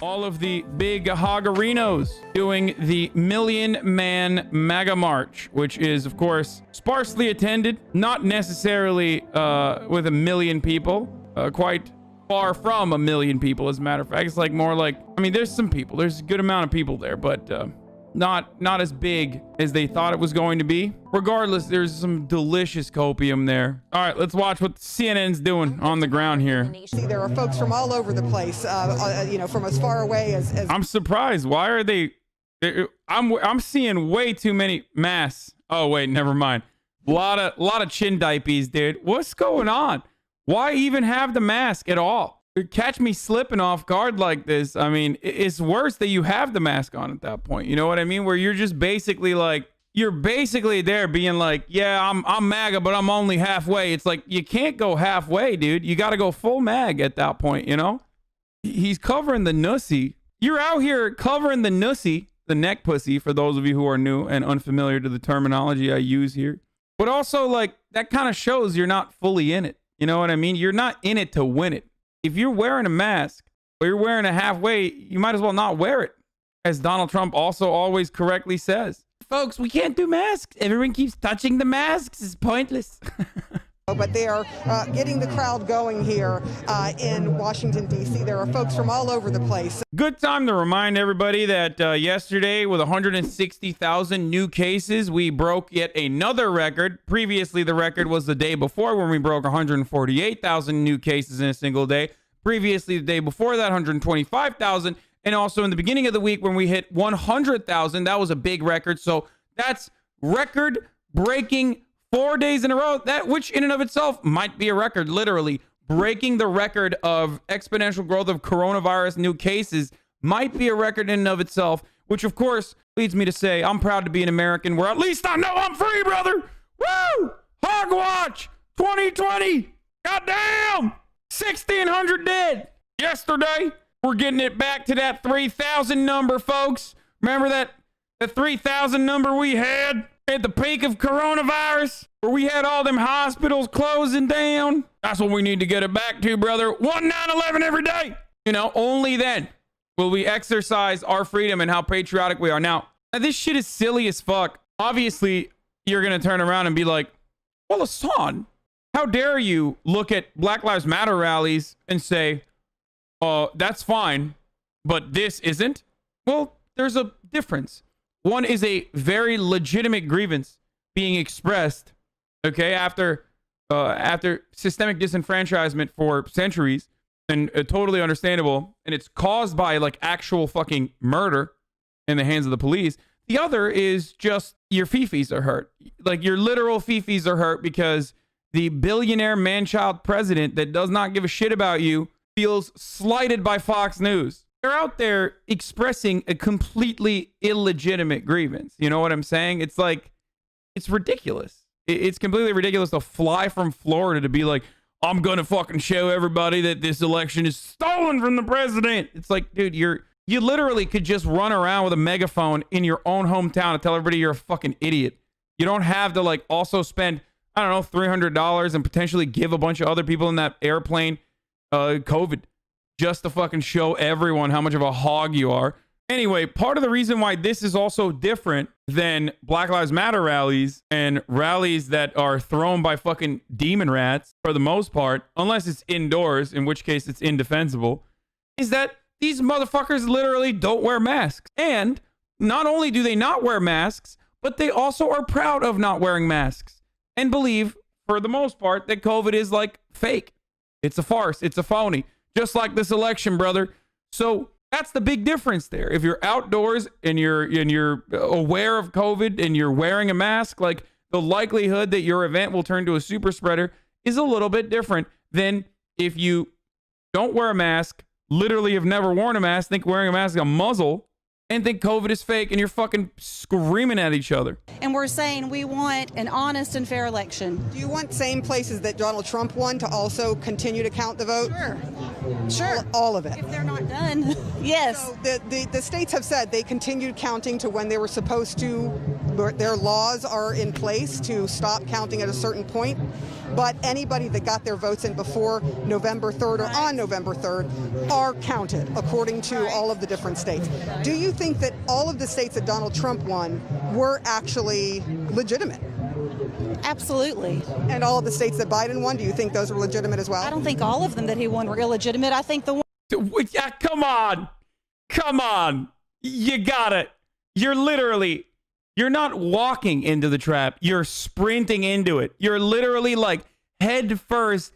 all of the big hogarinos doing the Million Man Maga March, which is, of course, sparsely attended, not necessarily with 1 million people, quite far from 1 million people, as a matter of fact. It's like more like, I mean, there's some people, there's a good amount of people there, but not as big as they thought it was going to be. Regardless, there's some delicious copium there. All right, let's watch what CNN's doing on the ground here. See, there are folks from all over the place, you know, from as far away as... I'm surprised. Why are they... I'm seeing way too many masks. Oh, wait, never mind. A lot of chin diapies, dude. What's going on? Why even have the mask at all? Catch me slipping off guard like this. I mean, it's worse that you have the mask on at that point. You know what I mean? Where you're just basically like, you're basically there being like, yeah, I'm MAGA, but I'm only halfway. It's like, you can't go halfway, dude. You got to go full mag at that point, you know? He's covering the nussy. You're out here covering the nussy, the neck pussy, for those of you who are new and unfamiliar to the terminology I use here. But also, like, that kind of shows you're not fully in it. You know what I mean? You're not in it to win it. If you're wearing a mask or you're wearing a halfway, you might as well not wear it. As Donald Trump also always correctly says. Folks, we can't do masks. Everyone keeps touching the masks. It's pointless. But they are getting the crowd going here in Washington, D.C. There are folks from all over the place. Good time to remind everybody that yesterday, with 160,000 new cases, we broke yet another record. Previously, the record was the day before when we broke 148,000 new cases in a single day. Previously, the day before that, 125,000. And also in the beginning of the week when we hit 100,000, that was a big record. So that's record-breaking 4 days in a row, that which in and of itself might be a record, literally breaking the record of exponential growth of coronavirus new cases might be a record in and of itself, which of course leads me to say I'm proud to be an American where at least I know I'm free, brother. Woo! Hogwatch 2020. Goddamn! 1,600 dead. Yesterday, we're getting it back to that 3,000 number, folks. Remember that the 3,000 number we had at the peak of coronavirus, where we had all them hospitals closing down? That's what we need to get it back to, brother. 1/9/11 every day. You know, only then will we exercise our freedom and how patriotic we are. Now, this shit is silly as fuck. Obviously, you're going to turn around and be like, well, Hassan, how dare you look at Black Lives Matter rallies and say, that's fine, but this isn't? Well, there's a difference. One is a very legitimate grievance being expressed, okay, after systemic disenfranchisement for centuries, and totally understandable, and it's caused by like actual fucking murder in the hands of the police. The other is just your fifis are hurt. Like your literal fifis are hurt because the billionaire man-child president that does not give a shit about you feels slighted by Fox News. They're out there expressing a completely illegitimate grievance. You know what I'm saying? It's like, it's ridiculous. It's completely ridiculous to fly from Florida to be like, I'm going to fucking show everybody that this election is stolen from the president. It's like, dude, you literally could just run around with a megaphone in your own hometown and tell everybody you're a fucking idiot. You don't have to like also spend, I don't know, $300 and potentially give a bunch of other people in that airplane COVID. Just to fucking show everyone how much of a hog you are. Anyway, part of the reason why this is also different than Black Lives Matter rallies and rallies that are thrown by fucking demon rats, for the most part, unless it's indoors, in which case it's indefensible, is that these motherfuckers literally don't wear masks. And not only do they not wear masks, but they also are proud of not wearing masks and believe, for the most part, that COVID is like fake. It's a farce. It's a phony. Just like this election, brother. So that's the big difference there. If you're outdoors and you're aware of COVID and you're wearing a mask, like the likelihood that your event will turn to a super spreader is a little bit different than if you don't wear a mask, literally have never worn a mask, think wearing a mask is a muzzle, and think COVID is fake, and you're fucking screaming at each other. And we're saying we want an honest and fair election. Do you want same places that Donald Trump won to also continue to count the vote? Sure. All of it. If they're not done, yes. So the states have said they continued counting to when they were supposed to. Their laws are in place to stop counting at a certain point. but anybody that got their votes in before November 3rd or on November 3rd are counted according to all of the different states. Do you think that all of the states that Donald Trump won were actually legitimate? Absolutely. And all of the states that Biden won, do you think those were legitimate as well? I don't think all of them that he won were illegitimate. I think the one. Yeah, come on. Come on. You got it. You're not walking into the trap. You're sprinting into it. You're literally like head first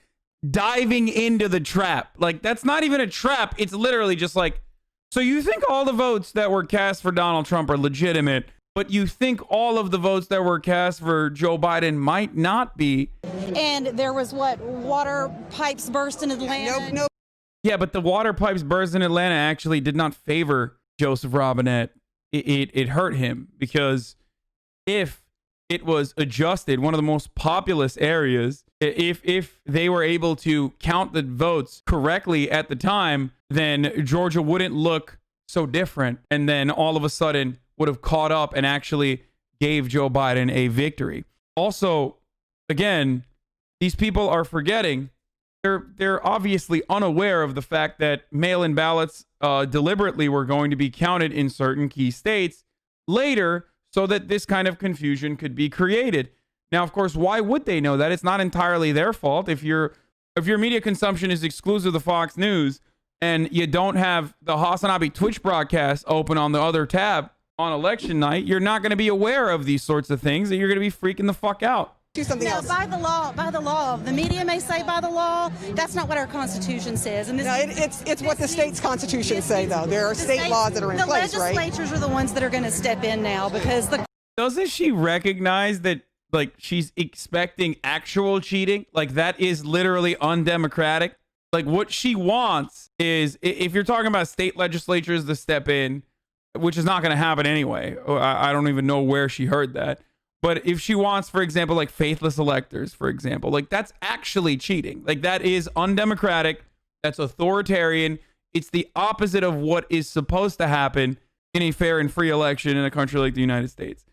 diving into the trap. Like, that's not even a trap. It's literally just like, so you think all the votes that were cast for Donald Trump are legitimate, but you think all of the votes that were cast for Joe Biden might not be. And there was water pipes burst in Atlanta. Nope. Yeah, but the water pipes burst in Atlanta actually did not favor Joseph Robinette. It hurt him, because if it was adjusted, one of the most populous areas, if they were able to count the votes correctly at the time, then Georgia wouldn't look so different, and then all of a sudden would have caught up and actually gave Joe Biden a victory. Also, again, these people are forgetting, they're obviously unaware of the fact that mail-in ballots deliberately were going to be counted in certain key states later, so that this kind of confusion could be created. Now, of course, why would they know that? It's not entirely their fault. If your media consumption is exclusive to Fox News and you don't have the Hasanabi Twitch broadcast open on the other tab on election night, you're not going to be aware of these sorts of things, and you're going to be freaking the fuck out. Do something else. By the law. The media may say by the law. That's not what our Constitution says. And it's what the state's constitutions say, though. There are state laws that are in place, right? The legislatures are the ones that are going to step in now, because Doesn't she recognize that, like, she's expecting actual cheating? Like, that is literally undemocratic. Like, what she wants is, if you're talking about state legislatures to step in, which is not going to happen anyway. I don't even know where she heard that. But if she wants, for example, like faithless electors, for example, like, that's actually cheating. Like, that is undemocratic. That's authoritarian. It's the opposite of what is supposed to happen in a fair and free election in a country like the United States.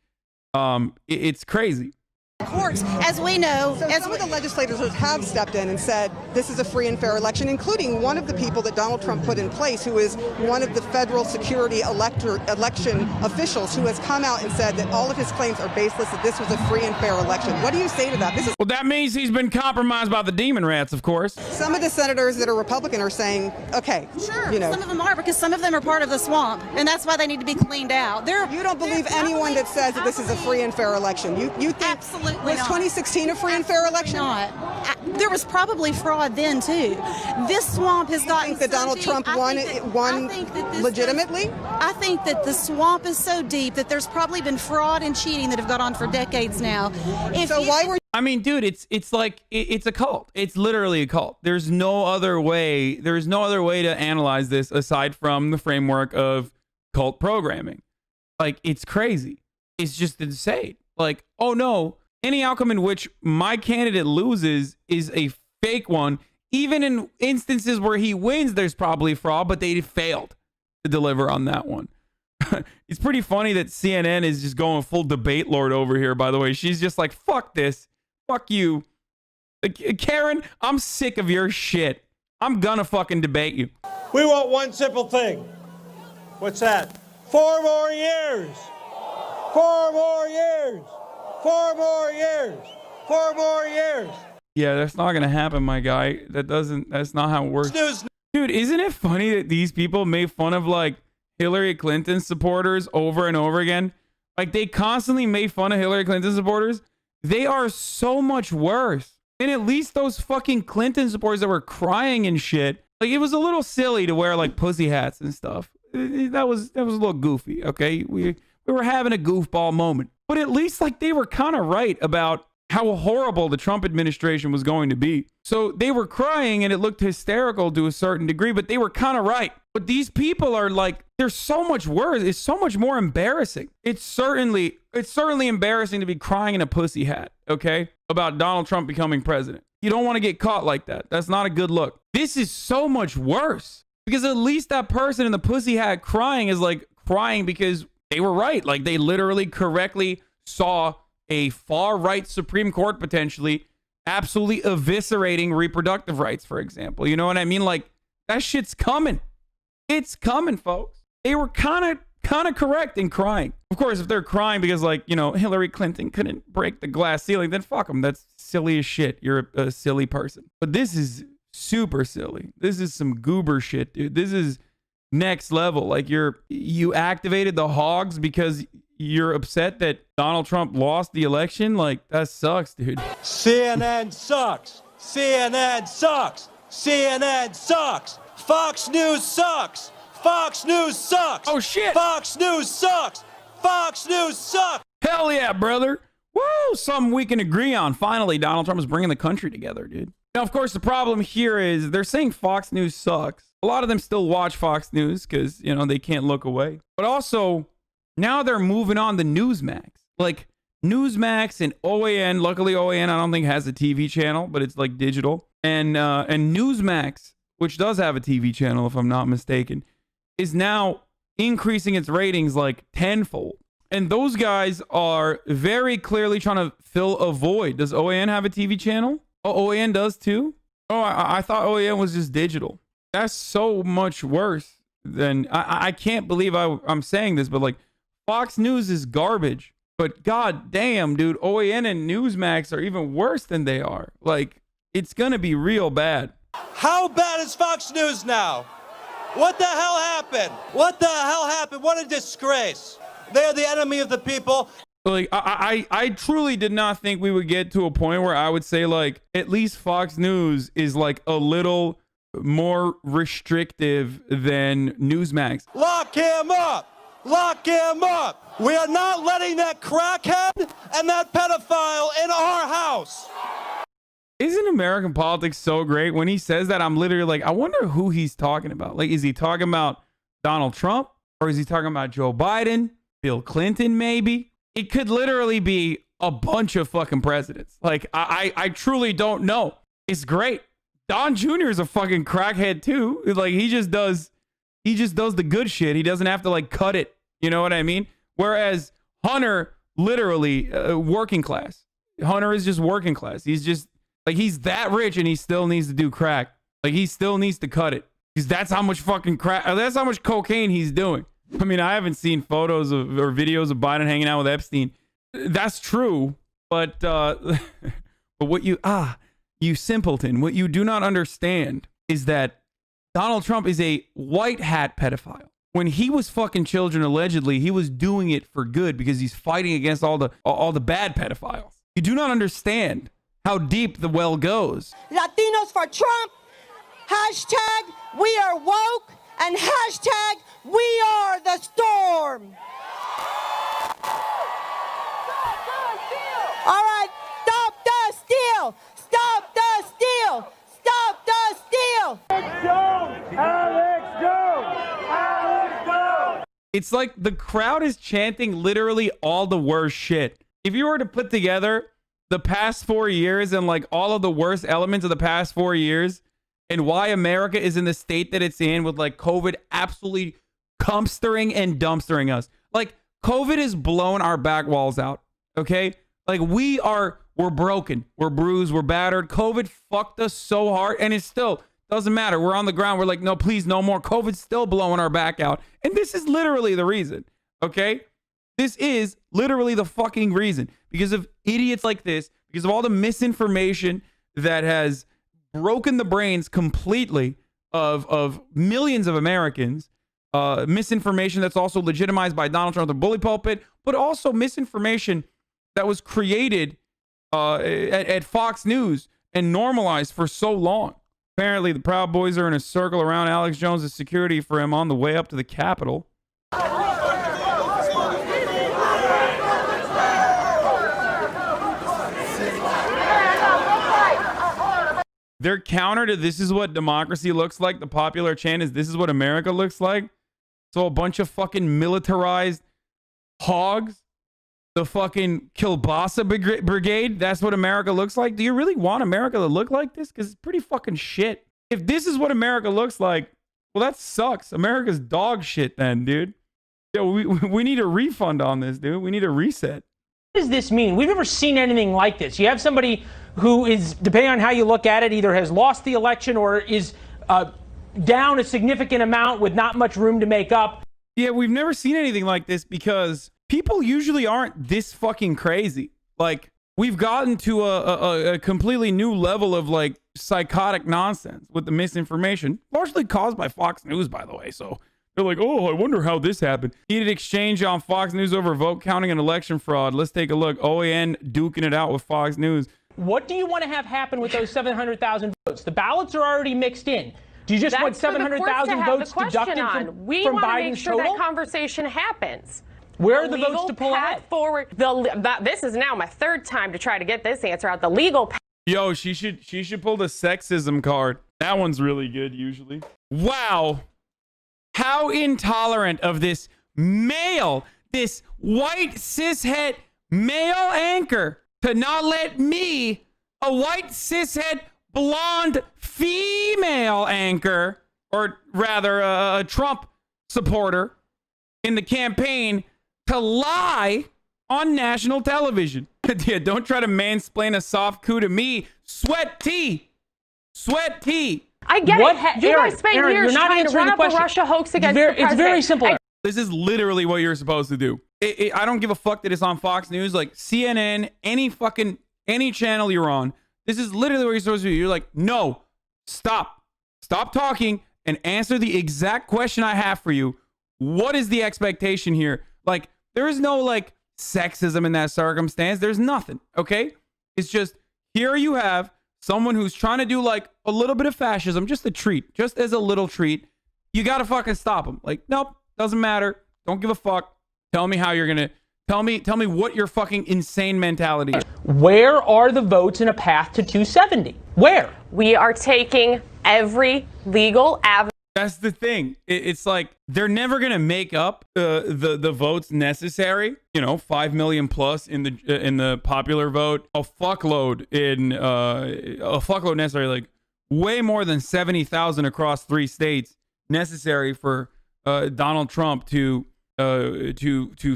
It's crazy. courts, as we know. So some of the legislators have stepped in and said this is a free and fair election, including one of the people that Donald Trump put in place, who is one of the federal security election officials, who has come out and said that all of his claims are baseless, that this was a free and fair election. What do you say to that? Well, that means he's been compromised by the demon rats, of course. Some of the senators that are Republican are saying, okay, sure, you know. Some of them are, because some of them are part of the swamp, and that's why they need to be cleaned out. You don't believe anyone that says that this is a free and fair election? You think absolutely was not. 2016 a free and fair election? Not. There was probably fraud then too. This swamp has gotten. You think that Donald Trump won legitimately? I think that the swamp is so deep that there's probably been fraud and cheating that have gone on for decades now. I mean, dude, it's like it's a cult. It's literally a cult. There's no other way. There's no other way to analyze this aside from the framework of cult programming. Like, it's crazy. It's just insane. Like, oh no, any outcome in which my candidate loses is a fake one. Even in instances where he wins, there's probably fraud, but they failed to deliver on that one. It's pretty funny that CNN is just going full debate lord over here, by the way. She's just like, fuck this. Fuck you. Karen, I'm sick of your shit. I'm gonna fucking debate you. We want one simple thing. What's that? 4 more years. 4 more years. 4 more years. 4 more years. Yeah, that's not gonna happen, my guy. That's not how it works. Dude, isn't it funny that these people made fun of like Hillary Clinton supporters over and over again? Like, they constantly made fun of Hillary Clinton supporters. They are so much worse. And at least those fucking Clinton supporters that were crying and shit, like, it was a little silly to wear like pussy hats and stuff. That was a little goofy, okay? We were having a goofball moment. But at least, like, they were kind of right about how horrible the Trump administration was going to be. So they were crying and it looked hysterical to a certain degree, but they were kind of right. But these people are like, they're so much worse. It's so much more embarrassing. It's certainly embarrassing to be crying in a pussy hat, okay, about Donald Trump becoming president. You don't want to get caught like that. That's not a good look. This is so much worse, because at least that person in the pussy hat crying is like crying because they were right. Like, they literally correctly saw a far right Supreme Court potentially absolutely eviscerating reproductive rights, for example. You know what I mean? Like, that shit's coming. It's coming, folks. They were kind of correct in crying. Of course, if they're crying because, like, you know, Hillary Clinton couldn't break the glass ceiling, then fuck them. That's silly as shit. You're a silly person. But this is super silly. This is some goober shit, dude. This is next level. Like, you activated the hogs because you're upset that Donald Trump lost the election. Like, that sucks, dude. CNN sucks. CNN sucks. CNN sucks. Fox News sucks. Fox News sucks. Oh, shit. Fox News sucks. Fox News sucks. Hell yeah, brother. Woo, something we can agree on. Finally, Donald Trump is bringing the country together, dude. Now, of course, the problem here is they're saying Fox News sucks. A lot of them still watch Fox News because, you know, they can't look away. But also, now they're moving on to Newsmax. Like, Newsmax and OAN. Luckily, OAN, I don't think, has a TV channel, but it's, like, digital. And Newsmax, which does have a TV channel, if I'm not mistaken, is now increasing its ratings, like, tenfold. And those guys are very clearly trying to fill a void. Does OAN have a TV channel? Oh, OAN does too? Oh, I thought OAN was just digital. That's so much worse than... I can't believe I'm saying this, but, like, Fox News is garbage. But god damn, dude, OAN and Newsmax are even worse than they are. Like, it's gonna be real bad. How bad is Fox News now? What the hell happened? What the hell happened? What a disgrace. They're the enemy of the people. Like, I truly did not think we would get to a point where I would say, like, at least Fox News is, like, a little more restrictive than Newsmax. Lock him up. Lock him up. We are not letting that crackhead and that pedophile in our house. Isn't American politics so great? When he says that, I'm literally like, I wonder who he's talking about. Like, is he talking about Donald Trump? Or is he talking about Joe Biden? Bill Clinton, maybe? It could literally be a bunch of fucking presidents. Like, I truly don't know. It's great. Don Jr. is a fucking crackhead too. Like, he just does the good shit. He doesn't have to, like, cut it. You know what I mean? Whereas Hunter, literally working class. Hunter is just working class. He's just, like, he's that rich and he still needs to do crack. Like, he still needs to cut it. Because that's how much fucking crack, that's how much cocaine he's doing. I mean, I haven't seen photos of or videos of Biden hanging out with Epstein. That's true. But what you simpleton, what you do not understand is that Donald Trump is a white hat pedophile. When he was fucking children, allegedly, he was doing it for good because he's fighting against all the bad pedophiles. You do not understand how deep the well goes. Latinos for Trump. Hashtag we are woke. And hashtag we are the storm. All right, stop the steal. Stop the steal. Stop the steal. Alex Jones. Alex Jones. Alex Jones. It's like the crowd is chanting literally all the worst shit. If you were to put together the past 4 years and, like, all of the worst elements of the past 4 years and why America is in the state that it's in with, like, COVID absolutely dumpstering and dumpstering us. Like, COVID has blown our back walls out, okay? Like, we're broken. We're bruised. We're battered. COVID fucked us so hard, and it still doesn't matter. We're on the ground. We're like, no, please, no more. COVID's still blowing our back out. And this is literally the reason, okay? This is literally the fucking reason. Because of idiots like this, because of all the misinformation that has broken the brains completely of millions of Americans, misinformation that's also legitimized by Donald Trump, the bully pulpit, but also misinformation that was created at Fox News and normalized for so long. Apparently, the Proud Boys are in a circle around Alex Jones' security for him on the way up to the Capitol. Their counter to "this is what democracy looks like," the popular chant is "this is what America looks like." So a bunch of fucking militarized hogs, the fucking kielbasa brigade, that's what America looks like. Do you really want America to look like this? Because it's pretty fucking shit. If this is what America looks like, well, that sucks. America's dog shit then, dude. Yo, we need a refund on this, dude. We need a reset. What does this mean? We've never seen anything like this. You have somebody who is, depending on how you look at it, either has lost the election or is down a significant amount with not much room to make up. Yeah, we've never seen anything like this because people usually aren't this fucking crazy. Like, we've gotten to a completely new level of like psychotic nonsense with the misinformation, largely caused by Fox News, by the way. So they're like, oh, I wonder how this happened. Heated exchange on Fox News over vote counting and election fraud. Let's take a look. OAN duking it out with Fox News. What do you want to have happen with those 700,000 votes? The ballots are already mixed in. Do you just want 700,000 votes deducted from Biden's We want to make sure total? that conversation happens. Where are the votes to pull ahead? Forward. This is now my third time to try to get this answer out. The legal path. Yo, she should pull the sexism card. That one's really good usually. Wow. How intolerant of this male, this white cishet male anchor to not let me, a white cishet blonde female anchor, or rather a Trump supporter in the campaign, to lie on national television. Yeah, don't try to mansplain a soft coup to me. Sweat tea. Sweat tea. I get it. You guys spent years trying to run up a Russia hoax against the president. It's very simple. This is literally what you're supposed to do. I don't give a fuck that it's on Fox News, like CNN, any channel you're on. This is literally what you're supposed to do. You're like, no, stop talking and answer the exact question I have for you. What is the expectation here? Like, there is no like sexism in that circumstance. There's nothing. Okay. It's just, here you have someone who's trying to do like a little bit of fascism, just a treat, just as a little treat. You got to fucking stop him. Like, nope, doesn't matter. Don't give a fuck. Tell me how you're going to tell me what your fucking insane mentality is. Where are the votes in a path to 270? Where? We are taking every legal avenue. That's the thing. It's like they're never gonna make up the votes necessary. You know, 5 million plus in the popular vote, a fuckload necessary, like way more than 70,000 across 3 states necessary for Donald Trump to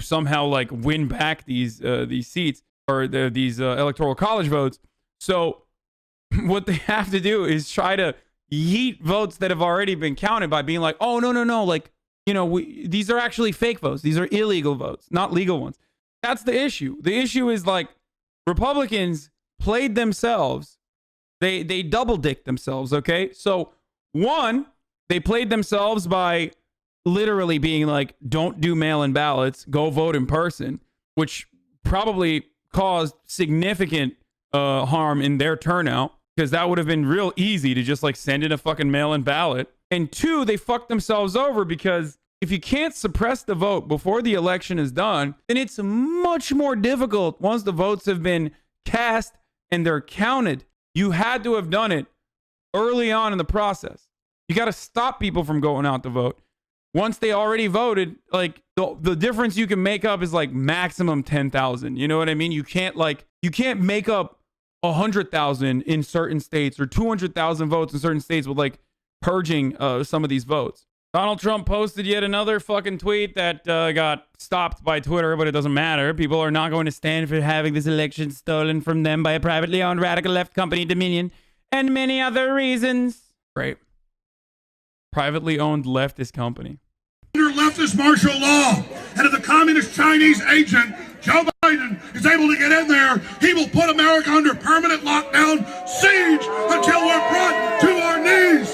somehow like win back these seats or these electoral college votes. So what they have to do is try to yeet votes that have already been counted by being like, oh, no, like, you know, these are actually fake votes. These are illegal votes, not legal ones. That's the issue. The issue is like Republicans played themselves. They double dicked themselves. Okay. So one, they played themselves by literally being like, don't do mail-in ballots, go vote in person, which probably caused significant harm in their turnout. Because that would have been real easy to just like send in a fucking mail-in ballot. And 2, they fucked themselves over because if you can't suppress the vote before the election is done, then it's much more difficult once the votes have been cast and they're counted. You had to have done it early on in the process. You got to stop people from going out to vote. Once they already voted, like the difference you can make up is like maximum 10,000. You know what I mean? You can't make up 100,000 in certain states or 200,000 votes in certain states with like purging some of these votes. Donald Trump posted yet another fucking tweet that got stopped by Twitter, but it doesn't matter. People are not going to stand for having this election stolen from them by a privately owned radical left company, Dominion, and many other reasons. Right. Privately owned leftist company. Under leftist martial law, and if the communist Chinese agent Joe Biden is able to get in there, he will put America under permanent lockdown, siege, until we're brought to our knees.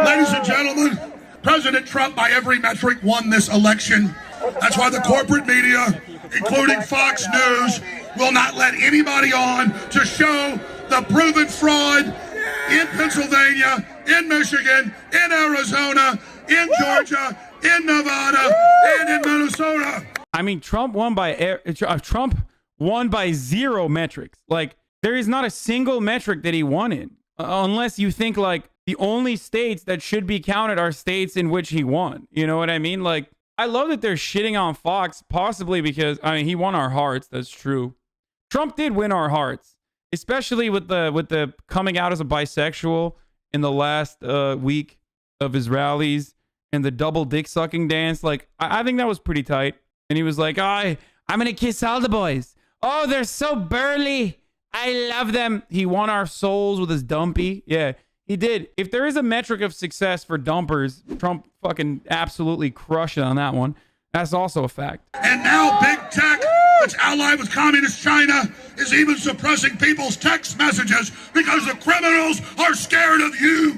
Ladies and gentlemen, President Trump, by every metric, won this election. That's why the corporate media, including Fox News, will not let anybody on to show the proven fraud in Pennsylvania, in Michigan, in Arizona, in Georgia, in Nevada, and in Minnesota. I mean, Trump won by 0 metrics. Like, there is not a single metric that he won in, unless you think like the only states that should be counted are states in which he won. You know what I mean? Like, I love that they're shitting on Fox, possibly because, I mean, he won our hearts. That's true. Trump did win our hearts, especially with the coming out as a bisexual in the last week of his rallies. and the double dick sucking dance. Like, I think that was pretty tight. And he was like, I'm gonna kiss all the boys. Oh, they're so burly. I love them. He won our souls with his dumpy. Yeah, he did. If there is a metric of success for dumpers, Trump fucking absolutely crushed it on that one. That's also a fact. And now big tech that's allied with communist China is even suppressing people's text messages because the criminals are scared of you.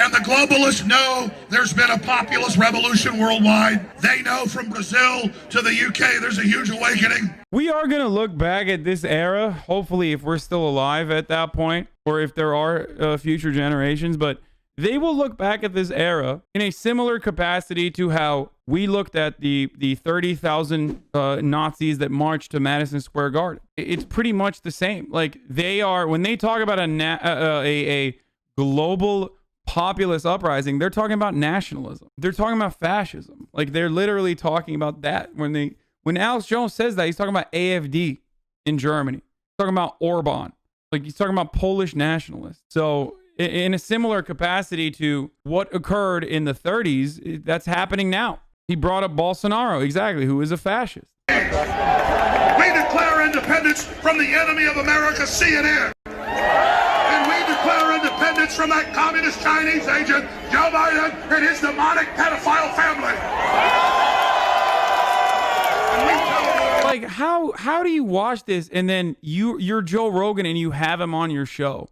And the globalists know there's been a populist revolution worldwide. They know from Brazil to the UK there's a huge awakening. We are going to look back at this era, hopefully if we're still alive at that point, or if there are future generations, but they will look back at this era in a similar capacity to how we looked at the 30,000 Nazis that marched to Madison Square Garden. It's pretty much the same. Like, they are, when they talk about a global populist uprising, they're talking about nationalism. They're talking about fascism. Like, they're literally talking about that. When Alex Jones says that, he's talking about AfD in Germany. He's talking about Orban. Like, he's talking about Polish nationalists. So in a similar capacity to what occurred in the 30s, that's happening now. He brought up Bolsonaro, exactly, who is a fascist. We declare independence from the enemy of America, CNN. And we declare independence from that communist Chinese agent, Joe Biden, and his demonic pedophile family. Like, how do you watch this and then you're Joe Rogan and you have him on your show?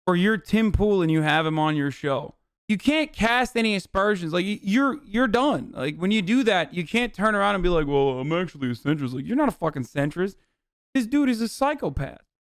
Or you're Tim Pool and you have him on your show? You can't cast any aspersions. Like, you're done. Like, when you do that, you can't turn around and be like, well, I'm actually a centrist. Like, you're not a fucking centrist. This dude is a psychopath.